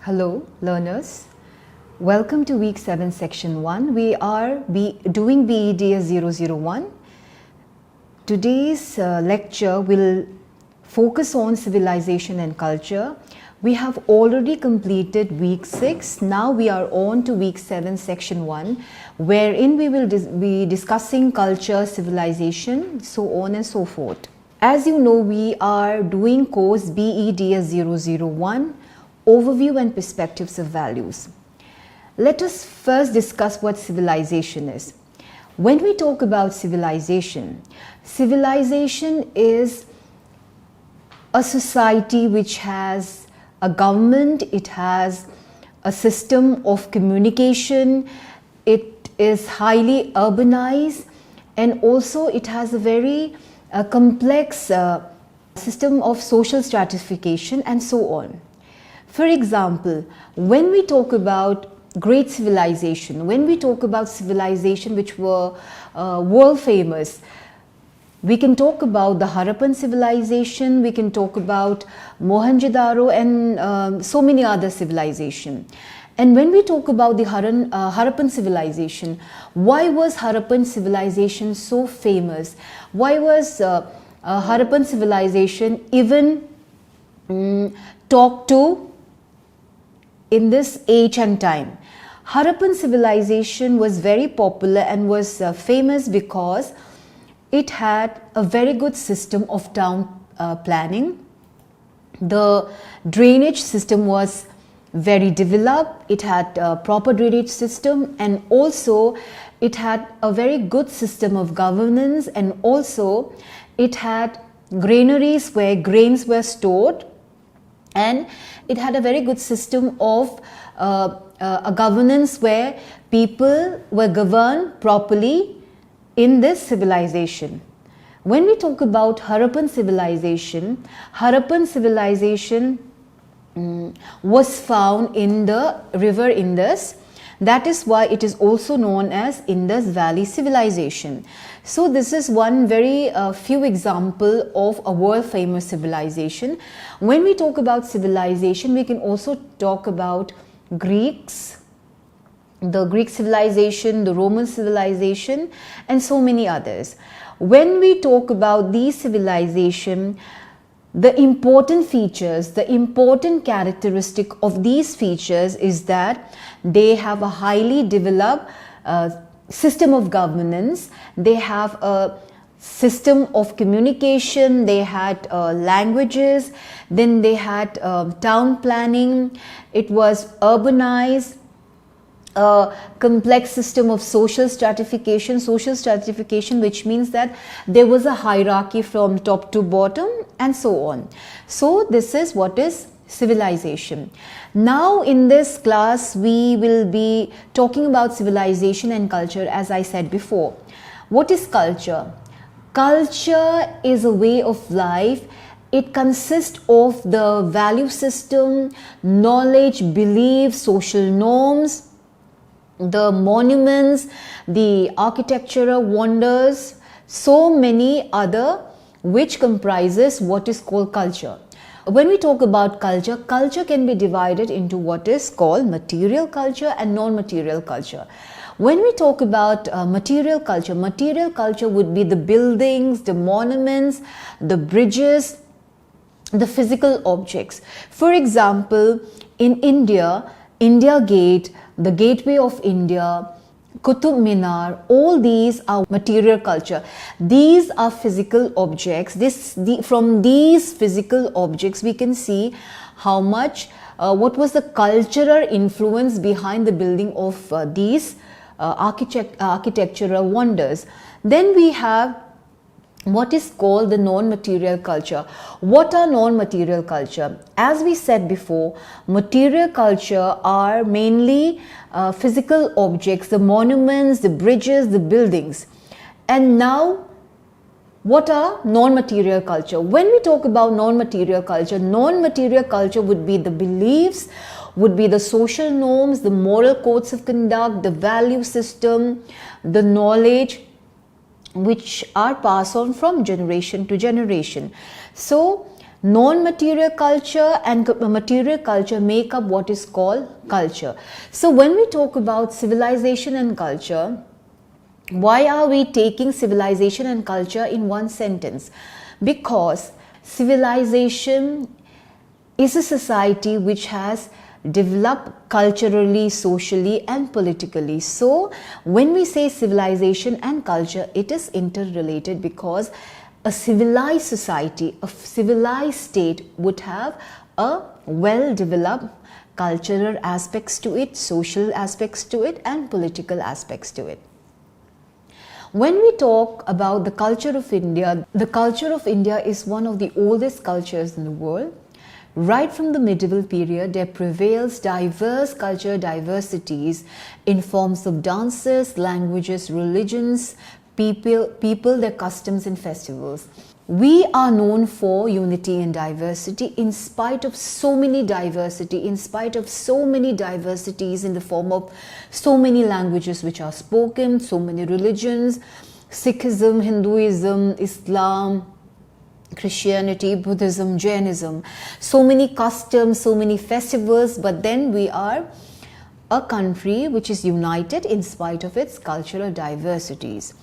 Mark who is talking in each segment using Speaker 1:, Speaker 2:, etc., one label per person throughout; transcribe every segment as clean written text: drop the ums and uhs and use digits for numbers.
Speaker 1: Hello, learners. Welcome to week 7, section 1. We are doing BEDS 001. Today's lecture will focus on civilization and culture. We have already completed week 6. Now we are on to week 7, section 1, wherein we will be discussing culture, civilization, so on and so forth. As you know, we are doing course BEDS 001, Overview and Perspectives of Values. Let us first discuss what civilization is. When we talk about civilization, civilization is a society which has a government, it has a system of communication, it is highly urbanized, and also it has a very complex system of social stratification and so on. For example, when we talk about great civilization, when we talk about civilization which were world famous, we can talk about the Harappan civilization, we can talk about Mohenjo-daro and so many other civilizations. And when we talk about the Harappan civilization, why was Harappan civilization so famous? Why was Harappan civilization even talked to in this age and time? Harappan civilization was very popular and was famous because it had a very good system of town planning. The drainage system was very developed. It had a proper drainage system, and also it had a very good system of governance, and also it had granaries where grains were stored, and it had a very good system of a governance where people were governed properly in this civilization. When we talk about Harappan civilization was found in the river Indus. That is why it is also known as Indus Valley civilization. So this is one very few example of a world famous civilization. When we talk about civilization, we can also talk about Greeks, the Greek civilization, the Roman civilization, and so many others. When we talk about these civilizations, the important features, the important characteristic of these features is that they have a highly developed system of governance, they have a system of communication, they had languages, then they had town planning, it was urbanized, a complex system of social stratification which means that there was a hierarchy from top to bottom and so on. So this is what is civilization. Now in this class we will be talking about civilization and culture, as I said before. What is culture? Culture is a way of life. It consists of the value system, knowledge, beliefs, social norms, the monuments, the architectural wonders, so many other which comprises what is called culture. When we talk about culture, culture can be divided into what is called material culture and non-material culture. When we talk about material culture would be the buildings, the monuments, the bridges, the physical objects. For example, in India, India Gate, the Gateway of India, Qutub Minar, all these are material culture. These are physical objects. From these physical objects, we can see how much, what was the cultural influence behind the building of these architectural wonders. Then we have what is called the non-material culture. What are non-material culture? As we said before, material culture are mainly physical objects, the monuments, the bridges, the buildings. And now, what are non-material culture? When we talk about non-material culture would be the beliefs, would be the social norms, the moral codes of conduct, the value system, the knowledge, which are passed on from generation to generation. So Non-material culture and material culture make up what is called culture. So when we talk about civilization and culture, why are we taking civilization and culture in one sentence? Because civilization is a society which has developed culturally, socially and politically. So when we say civilization and culture, it is interrelated, because a civilized society, a civilized state would have a well-developed cultural aspects to it, social aspects to it and political aspects to it. When we talk about the culture of India, the culture of India is one of the oldest cultures in the world. Right from the medieval period, there prevails diverse culture diversities in forms of dances, languages, religions, people, their customs and festivals. We are known for unity and diversity in spite of so many diversity, in spite of so many diversities in the form of so many languages which are spoken, so many religions, Sikhism, Hinduism, Islam, Christianity, Buddhism, Jainism, so many customs, so many festivals, but then we are a country which is united in spite of its cultural diversities.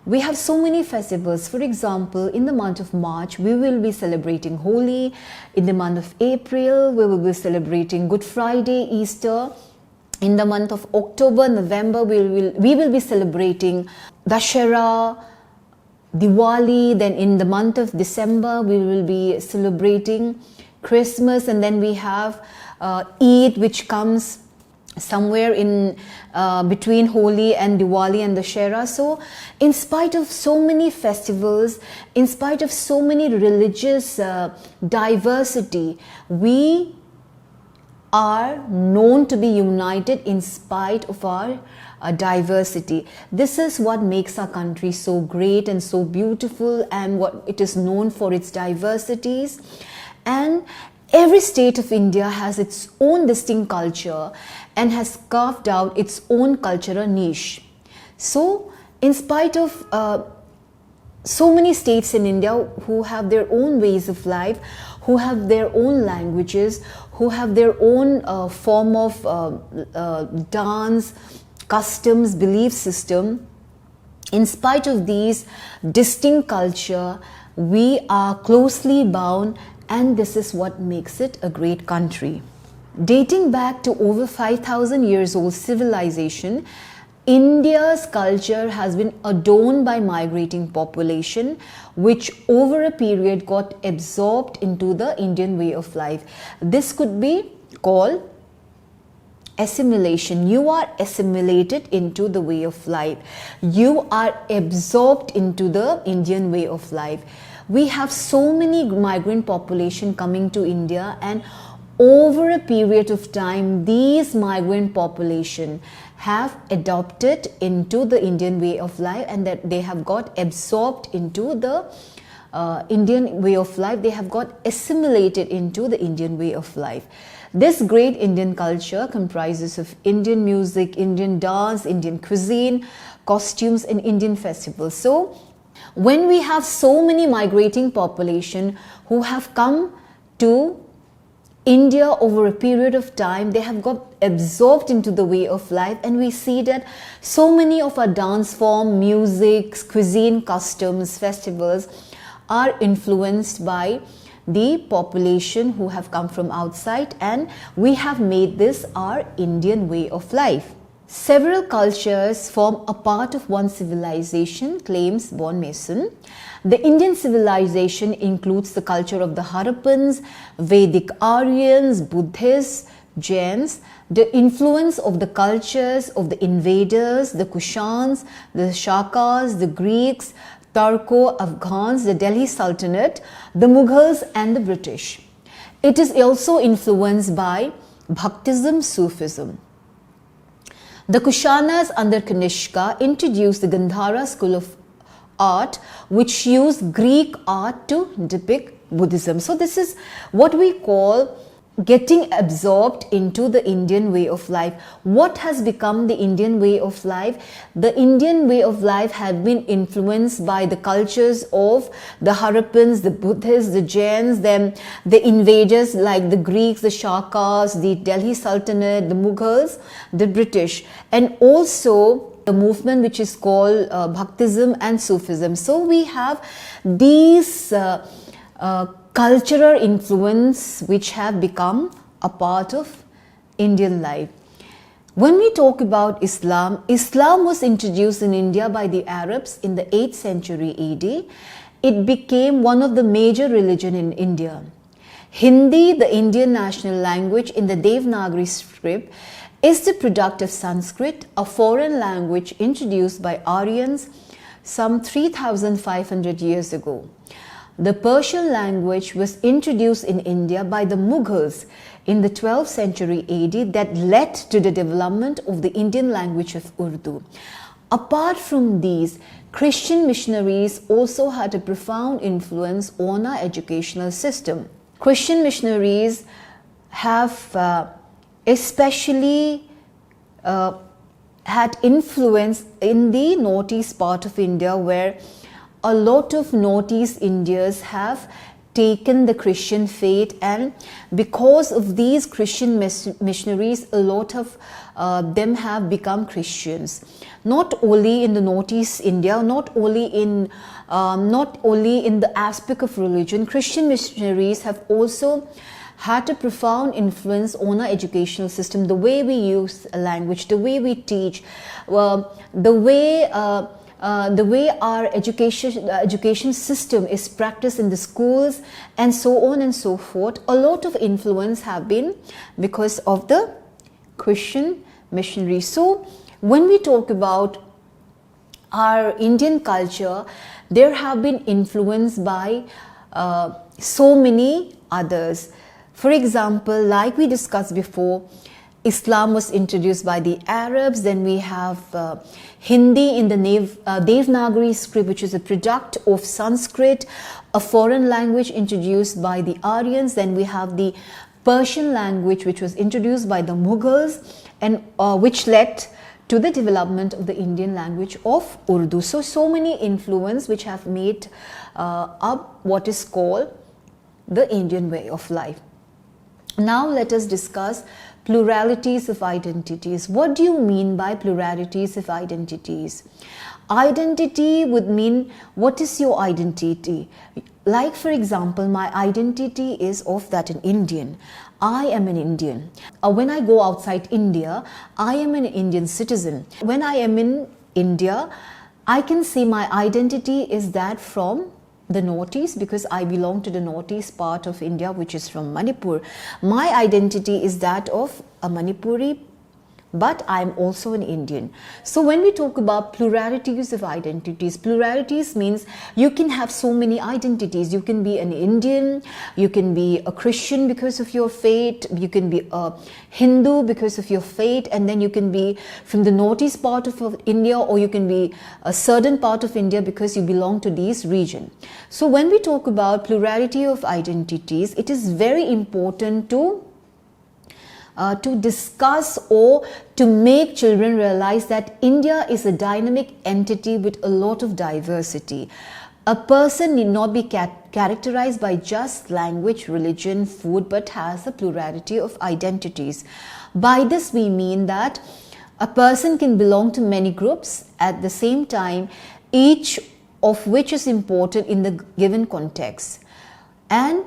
Speaker 1: We have so many festivals. For example, in the month of March, we will be celebrating Holi. In the month of April, we will be celebrating Good Friday, Easter. In the month of October, November, we will be celebrating Dashera, Diwali. Then in the month of December, we will be celebrating Christmas. And then we have Eid, which comes somewhere in between Holi and Diwali and Dashera. So in spite of so many festivals, in spite of so many religious diversity, we are known to be united in spite of our diversity. This is what makes our country so great and so beautiful, and what it is known for its diversities. And every state of India has its own distinct culture and has carved out its own cultural niche. So in spite of so many states in India who have their own ways of life, who have their own languages, who have their own form of dance, customs, belief system, in spite of these distinct culture, we are closely bound, and this is what makes it a great country. Dating back to over 5,000 years old civilization, India's culture has been adorned by migrating population, which over a period got absorbed into the Indian way of life. This could be called assimilation. You are assimilated into the way of life. You are absorbed into the Indian way of life. We have so many migrant population coming to India, and over a period of time, these migrant population have adopted into the Indian way of life, and that they have got absorbed into the Indian way of life. They have got assimilated into the Indian way of life. This great Indian culture comprises of Indian music, Indian dance, Indian cuisine, costumes and Indian festivals. So when we have so many migrating population who have come to India over a period of time, they have got absorbed into the way of life, and we see that so many of our dance form, music, cuisine, customs, festivals are influenced by the population who have come from outside, and we have made this our Indian way of life. Several cultures form a part of one civilization, claims Von Mason. The Indian civilization includes the culture of the Harappans, Vedic Aryans, Buddhists, Jains, the influence of the cultures of the invaders, the Kushans, the Shakas, the Greeks, Turco-Afghans, the Delhi Sultanate, the Mughals and the British. It is also influenced by Bhaktism, Sufism. The Kushanas under Kanishka introduced the Gandhara school of art, which used Greek art to depict Buddhism. So this is what we call getting absorbed into the Indian way of life. What has become the Indian way of life? The Indian way of life had been influenced by the cultures of the Harappans, the Buddhists, the Jains, then the invaders like the Greeks, the Shakas, the Delhi Sultanate, the Mughals, the British, and also a movement which is called Bhaktism and Sufism. So we have these cultural influence which have become a part of Indian life. When we talk about Islam, Islam was introduced in India by the Arabs in the 8th century AD. It became one of the major religion in India. Hindi, the Indian national language in the Devanagari script, is the product of Sanskrit, a foreign language introduced by Aryans some 3,500 years ago. The Persian language was introduced in India by the Mughals in the 12th century AD that led to the development of the Indian language of Urdu. Apart from these, Christian missionaries also had a profound influence on our educational system. Christian missionaries have especially had influence in the northeast part of India, where a lot of northeast Indians have taken the Christian faith, and because of these Christian missionaries, a lot of them have become Christians. Not only in the northeast India, not only in the aspect of religion, Christian missionaries have also had a profound influence on our educational system, the way we use language, the way we teach, the way our education system is practiced in the schools, and so on and so forth. A lot of influence have been because of the Christian missionaries. So when we talk about our Indian culture, there have been influence by so many others. For example, like we discussed before, Islam was introduced by the Arabs. Then we have Hindi in the Devanagari script, which is a product of Sanskrit, a foreign language introduced by the Aryans. Then we have the Persian language, which was introduced by the Mughals, and which led to the development of the Indian language of Urdu. So many influence which have made up what is called the Indian way of life. Now let us discuss pluralities of identities. What do you mean by pluralities of identities? Identity would mean, what is your identity? Like, for example, my identity is of that an Indian. I am an Indian. When I go outside India, I am an Indian citizen. When I am in India, I can say my identity is that from the northeast, because I belong to the northeast part of India, which is from Manipur. My identity is that of a Manipuri, but I am also an Indian. So when we talk about pluralities of identities, pluralities means you can have so many identities. You can be an Indian, you can be a Christian because of your faith, you can be a Hindu because of your faith, and then you can be from the northeast part of India, or you can be a certain part of India because you belong to this region. So when we talk about plurality of identities, it is very important to discuss or to make children realize that India is a dynamic entity with a lot of diversity. A person need not be characterized by just language, religion, food, but has a plurality of identities. By this we mean that a person can belong to many groups at the same time, each of which is important in the given context. And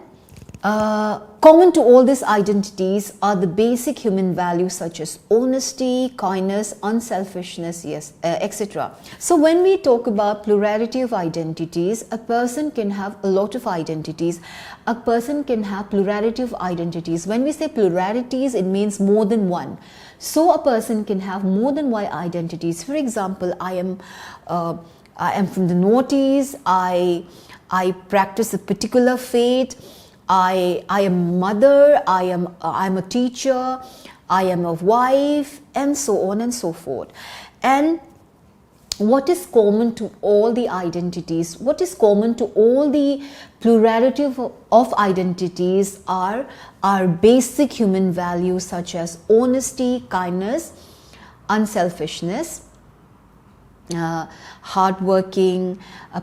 Speaker 1: common to all these identities are the basic human values such as honesty, kindness, unselfishness, etc. So when we talk about plurality of identities, a person can have a lot of identities. A person can have plurality of identities. When we say pluralities, it means more than one. So a person can have more than one identities. For example, I am from the northeast. I practice a particular faith. I am a mother, I am a teacher, I am a wife, and so on and so forth. And what is common to all the identities, what is common to all the plurality of identities are our basic human values such as honesty, kindness, unselfishness, hardworking,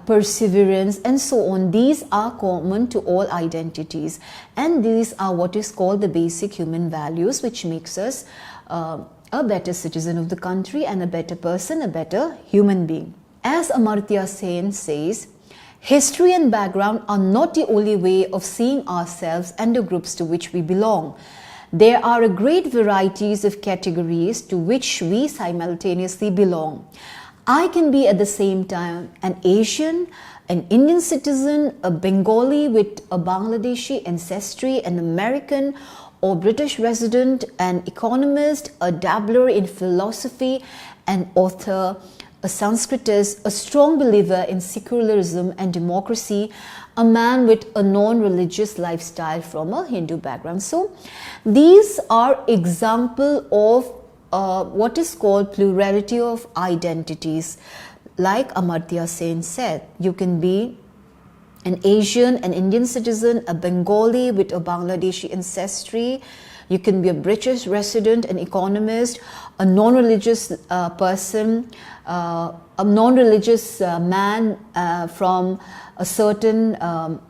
Speaker 1: perseverance, and so on. These are common to all identities, and these are what is called the basic human values, which makes us a better citizen of the country and a better person, a better human being. As Amartya Sen says, history and background are not the only way of seeing ourselves and the groups to which we belong. There are a great varieties of categories to which we simultaneously belong. I can be at the same time an Asian, an Indian citizen, a Bengali with a Bangladeshi ancestry, an American or British resident, an economist, a dabbler in philosophy, an author, a Sanskritist, a strong believer in secularism and democracy, a man with a non-religious lifestyle from a Hindu background. So these are example of what is called plurality of identities. Like Amartya Sen said, you can be an Asian, an Indian citizen, a Bengali with a Bangladeshi ancestry. You can be a British resident, an economist, a non-religious person, a non-religious man from a certain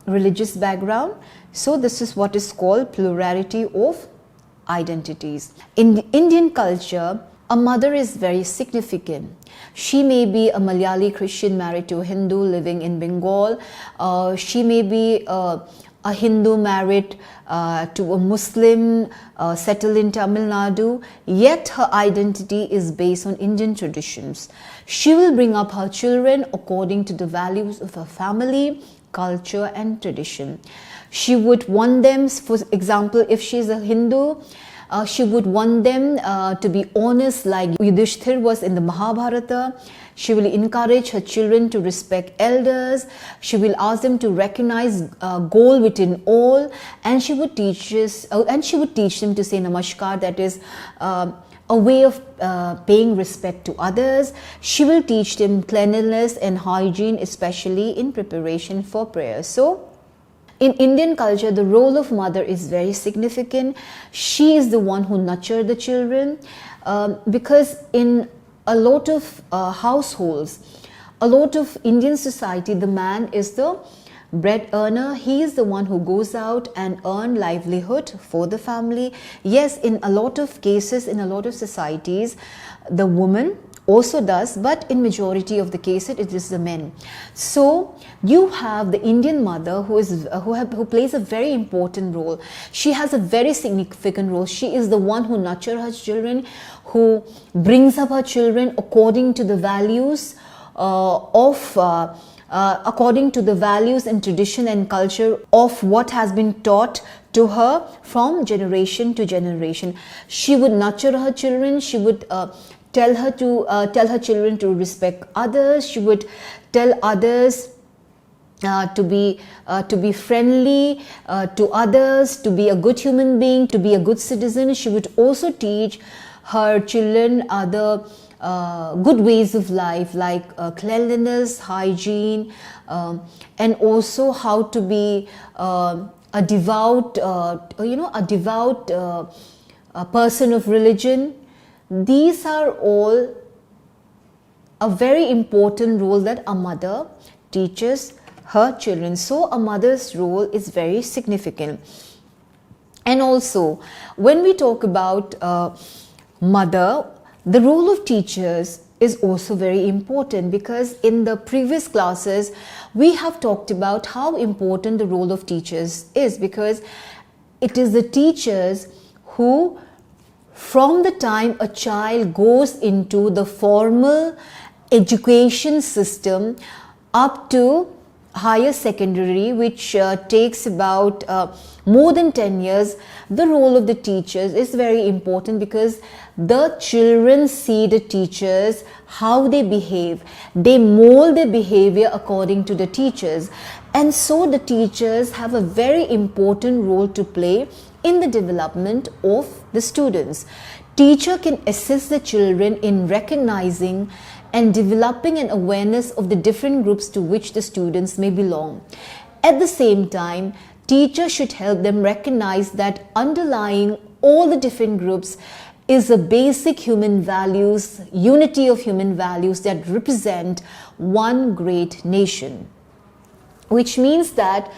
Speaker 1: religious background. So this is what is called plurality of identities. In the Indian culture, a mother is very significant. She may be a Malayali Christian married to a Hindu living in Bengal. She may be a Hindu married to a Muslim settled in Tamil Nadu. Yet her identity is based on Indian traditions. She will bring up her children according to the values of her family, culture and tradition. She would want them, for example, if she is a Hindu, she would want them to be honest like Yudhishthir was in the Mahabharata. She will encourage her children to respect elders. She will ask them to recognize goal within all, and she would teach them to say namaskar, that is a way of paying respect to others. She will teach them cleanliness and hygiene, especially in preparation for prayer. So in Indian culture, the role of mother is very significant. She is the one who nurtures the children because in a lot of households, a lot of Indian society, the man is the bread earner. He is the one who goes out and earn livelihood for the family. Yes, in a lot of cases, in a lot of societies, the woman also does, but in majority of the cases it is the men. So you have the Indian mother who plays a very important role. She has a very significant role. She is the one who nurtures her children, who brings up her children according to the values according to the values and tradition and culture of what has been taught to her from generation to generation. She would nurture her children. She would tell her children to respect others. She would tell others to be friendly to others, to be a good human being, to be a good citizen. She would also teach her children other good ways of life like cleanliness, hygiene, and also how to be a devout person of religion. These are all a very important role that a mother teaches her children. So a mother's role is very significant. And also when we talk about mother, the role of teachers is also very important, because in the previous classes we have talked about how important the role of teachers is, because it is the teachers who, from the time a child goes into the formal education system up to higher secondary, which takes about more than 10 years, the role of the teachers is very important, because the children see the teachers, how they behave. They mold their behavior according to the teachers. And so the teachers have a very important role to play in the development of the students. Teacher can assist the children in recognizing and developing an awareness of the different groups to which the students may belong. At the same time, teachers should help them recognize that underlying all the different groups is a basic human values, unity of human values that represent one great nation. Which means that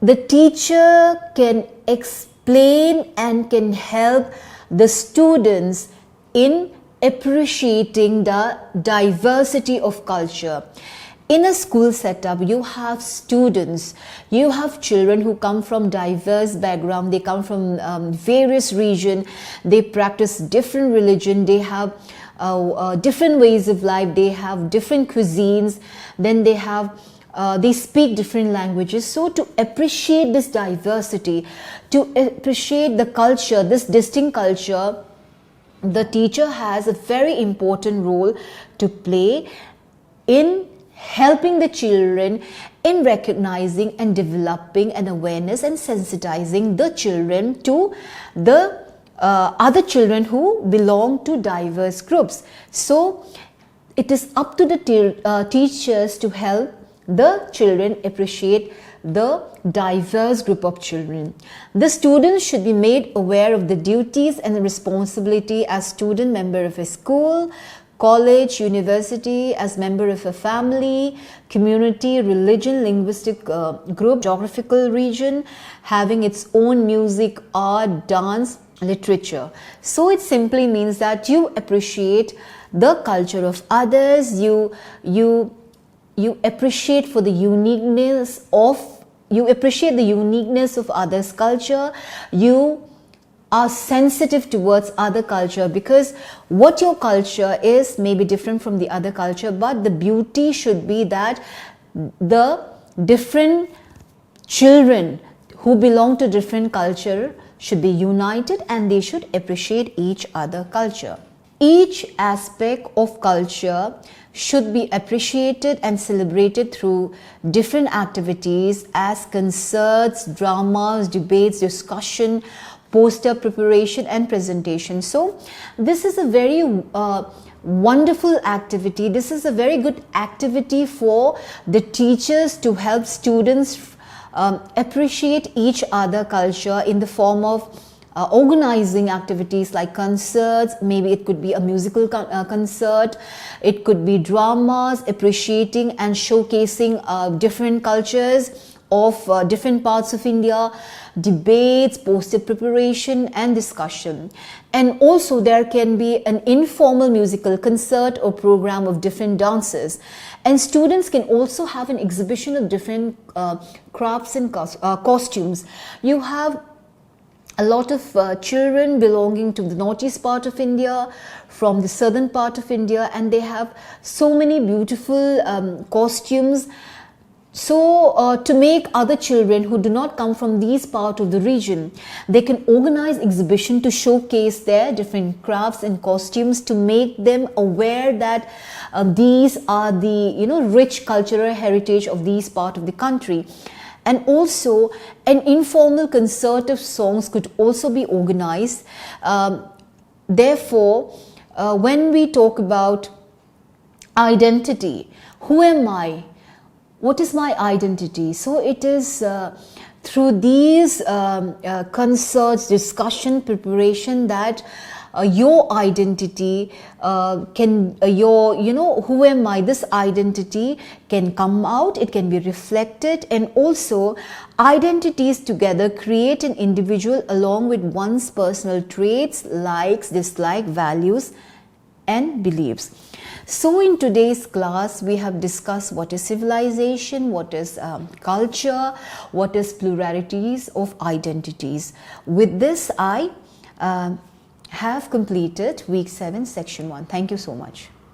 Speaker 1: the teacher can explain and can help the students in appreciating the diversity of culture. In a school setup, you have students, you have children who come from diverse background, they come from various regions, they practice different religion, they have different ways of life, they have different cuisines, then they speak different languages. So to appreciate this diversity, to appreciate the culture, this distinct culture, the teacher has a very important role to play in helping the children in recognizing and developing an awareness and sensitizing the children to the other children who belong to diverse groups. So it is up to the teachers to help the children appreciate the diverse group of children. The students should be made aware of the duties and the responsibility as student member of a school, college, university, as member of a family, community, religion, linguistic group, geographical region, having its own music, art, dance, literature. So it simply means that you appreciate the culture of others, you appreciate for the uniqueness of others' culture, you are sensitive towards other culture, because what your culture is may be different from the other culture, but the beauty should be that the different children who belong to different culture should be united and they should appreciate each other culture. Each aspect of culture should be appreciated and celebrated through different activities as concerts, dramas, debates, discussion, poster preparation and presentation. So this is a very wonderful activity. This is a very good activity for the teachers to help students appreciate each other culture in the form of organizing activities like concerts. Maybe it could be a musical concert, it could be dramas, appreciating and showcasing different cultures of different parts of India, debates, poster preparation and discussion. And also there can be an informal musical concert or program of different dances. And students can also have an exhibition of different crafts and costumes. You have a lot of children belonging to the northeast part of India, from the southern part of India, and they have so many beautiful costumes. So to make other children who do not come from these part of the region, they can organize exhibition to showcase their different crafts and costumes, to make them aware that these are the rich cultural heritage of these part of the country. And also an informal concert of songs could also be organized. Therefore, when we talk about identity, who am I? What is my identity? So it is through these concerts, discussion, preparation that your identity who am I, this identity can come out, it can be reflected. And also identities together create an individual along with one's personal traits, likes, dislike, values and beliefs. So in today's class, we have discussed what is civilization, what is culture, what is pluralities of identities. With this, I have completed week 7, section 1. Thank you so much.